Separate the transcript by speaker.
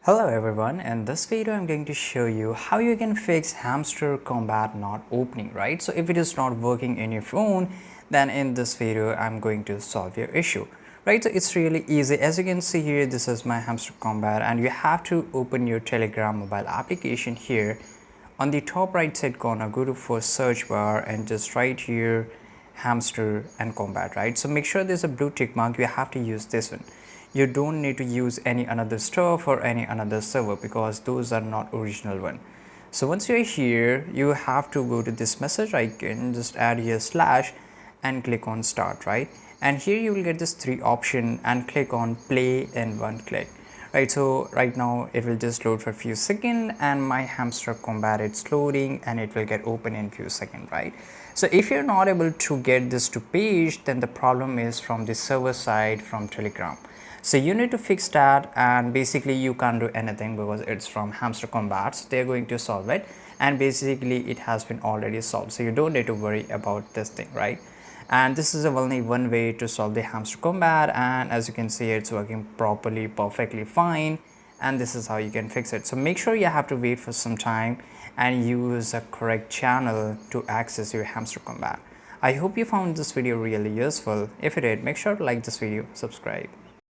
Speaker 1: Hello everyone, in this video I'm going to show you how you can fix Hamster Kombat not opening, right? So if it is not working in your phone, then in this video I'm going to solve your issue, right? So it's really easy. As you can see here, this is my Hamster Kombat and you have to open your Telegram mobile application here. On the top right side corner, go to first search bar and just write here Hamster and Kombat, right? So make sure there's a blue tick mark. You have to use this one. You don't need to use any another stuff or any another server because those are not original one. So once you're here, you have to go to this message icon, just add here slash and click on start, right? And here you will get this three option and click on play in one click, right? So right now it will just load for a few seconds and my Hamster Kombat, it's loading and it will get open in few seconds, right? So if you're not able to get this to page, then the problem is from the server side from Telegram. So you need to fix that, and basically you can't do anything because it's from Hamster Kombat. So they're going to solve it, and basically it has been already solved, so you don't need to worry about this thing, right? And this is only one way to solve the Hamster Kombat, and as you can see, it's working properly, perfectly fine, and this is how you can fix it. So make sure you have to wait for some time and use a correct channel to access your Hamster Kombat. I hope you found this video really useful. If you did, make sure to like this video, subscribe.